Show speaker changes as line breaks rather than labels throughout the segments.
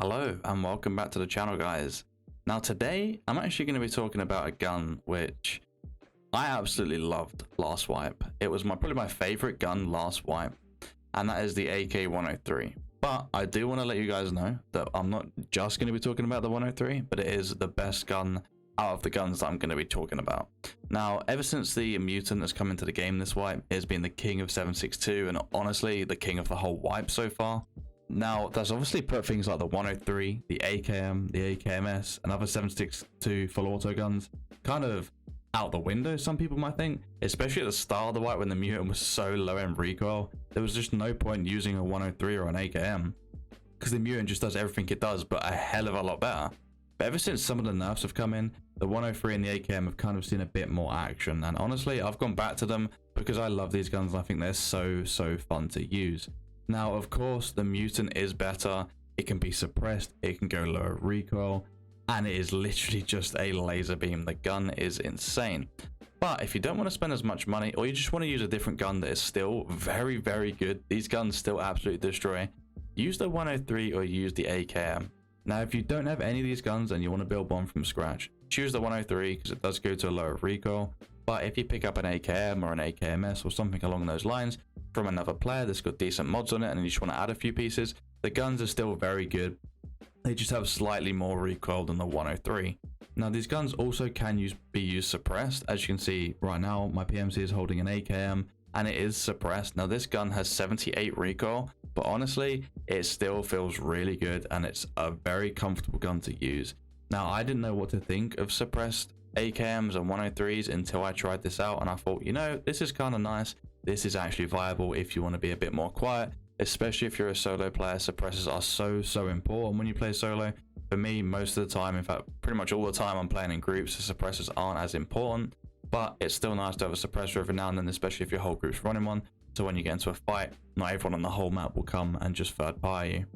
Hello and welcome back to the channel, guys. Now today I'm actually going to be talking about a gun which I absolutely loved last wipe. It was probably my favorite gun last wipe, and that is the AK-103. But I do want to let you guys know that I'm not just going to be talking about the 103, but it is the best gun out of the guns that I'm going to be talking about. Now, ever since the Mutant has come into the game this wipe, it has been the king of 7.62 and honestly the king of the whole wipe so far. Now, that's obviously put things like the 103, the AKM, the AKMS, and other 7.62 full auto guns kind of out the window, some people might think. Especially at the start of the wipe when the Mutant was so low in recoil, there was just no point using a 103 or an AKM because the Mutant just does everything it does, but a hell of a lot better. But ever since some of the nerfs have come in, the 103 and the AKM have kind of seen a bit more action. And honestly, I've gone back to them because I love these guns and I think they're so fun to use. Now, of course, the Mutant is better. It can be suppressed, it can go lower recoil, and it is literally just a laser beam. The gun is insane. But if you don't want to spend as much money, or you just want to use a different gun that is still very good, these guns still absolutely destroy, use the 103 or use the AKM. Now, if you don't have any of these guns and you want to build one from scratch, choose the 103 because it does go to a lower recoil. But if you pick up an AKM or an AKMS or something along those lines from another player that's got decent mods on it and you just want to add a few pieces, the guns are still very good. They just have slightly more recoil than the 103. Now, these guns also can be used suppressed. As you can see right now, my PMC is holding an AKM and it is suppressed. Now, this gun has 78 recoil, but honestly, it still feels really good and it's a very comfortable gun to use. Now, I didn't know what to think of suppressed AKMs and 103s until I tried this out, and I thought, you know, this is kind of nice. This is actually viable if you want to be a bit more quiet, especially if you're a solo player. Suppressors are so important when you play solo. For me, most of the time, in fact, pretty much all the time I'm playing in groups, the suppressors aren't as important, but it's still nice to have a suppressor every now and then, especially if your whole group's running one. So when you get into a fight, not everyone on the whole map will come and just third party you.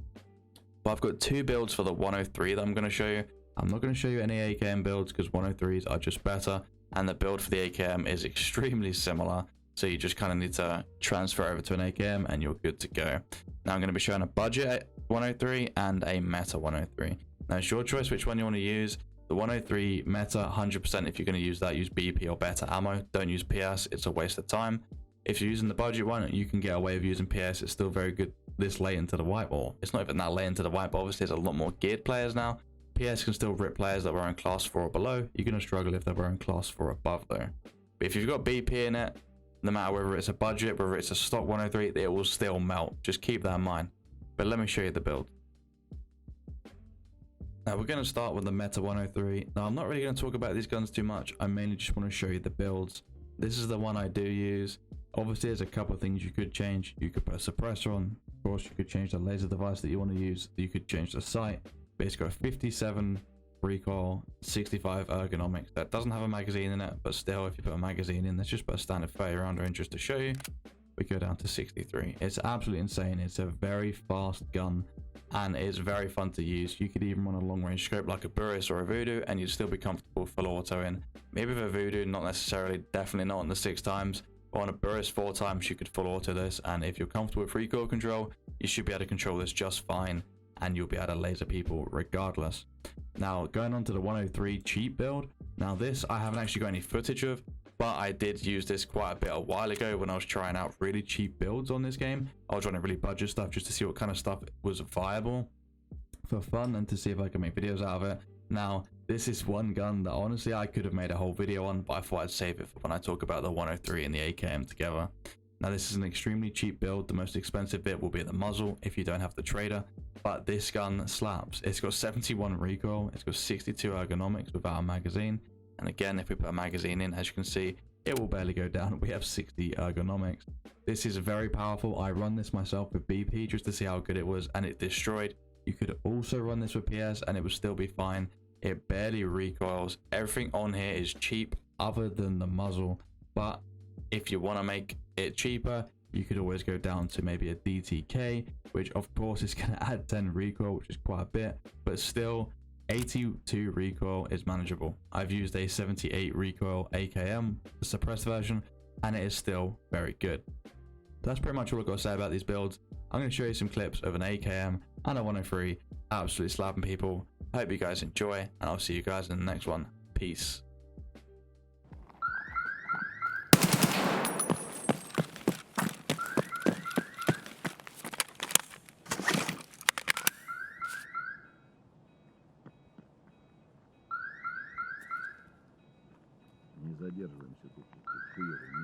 But I've got two builds for the 103 that I'm going to show you. I'm not going to show you any AKM builds because 103s are just better, and the build for the AKM is extremely similar. So you just kind of need to transfer over to an AKM and you're good to go. Now I'm going to be showing a budget 103 and a meta 103. Now it's your choice which one you want to use. The 103 meta, 100% if you're going to use that, use BP or better ammo. Don't use PS, it's a waste of time. If you're using the budget one, you can get away with using PS. It's still very good this late into the wipe, or it's not even that late into the wipe, but obviously there's a lot more geared players now. PS can still rip players that were in class 4 or below. You're going to struggle if they were in class 4 or above though. But if you've got BP in it, no matter whether it's a budget, whether it's a stock 103, it will still melt. Just keep that in mind. But let me show you the build. Now we're going to start with the meta 103. Now I'm not really going to talk about these guns too much. I mainly just want to show you the builds. This is the one I do use. Obviously there's a couple of things you could change. You could put a suppressor on. Of course, you could change the laser device that you want to use. You could change the sight. But it's got 57 recoil, 65 ergonomics. That doesn't have a magazine in it, but still, if you put a magazine in, let's just put a standard 30 rounder in just to show you. We go down to 63. It's absolutely insane. It's a very fast gun and it's very fun to use. You could even run a long range scope like a Burris or a Voodoo and you'd still be comfortable full auto in. Maybe with a Voodoo, not necessarily, definitely not on the 6 times. But on a Burris 4 times, you could full auto this, and if you're comfortable with recoil control, you should be able to control this just fine, and you'll be able to laser people regardless. Now going on to the 103 cheap build. Now this I haven't actually got any footage of, but I did use this quite a bit a while ago when I was trying out really cheap builds on this game. I was running really budget stuff just to see what kind of stuff was viable for fun and to see if I could make videos out of it. Now this is one gun that honestly I could have made a whole video on, but I thought I'd save it for when I talk about the 103 and the AKM together. Now this is an extremely cheap build. The most expensive bit will be the muzzle if you don't have the trader, but this gun slaps. It's got 71 recoil, it's got 62 ergonomics without a magazine, and again if we put a magazine in, as you can see, it will barely go down. We have 60 ergonomics. This is very powerful. I run this myself with BP just to see how good it was, and it destroyed. You could also run this with PS and it would still be fine. It barely recoils. Everything on here is cheap other than the muzzle, but if you want to make it cheaper, you could always go down to maybe a DTK, which of course is going to add 10 recoil, which is quite a bit, but still 82 recoil is manageable. I've used a 78 recoil AKM, the suppressed version, and it is still very good. That's pretty much all I've got to say about these builds. I'm going to show you some clips of an AKM and a 103 absolutely slapping people. I hope you guys enjoy, and I'll see you guys in the next one. Peace.
Не задерживаемся тут. Хуёво.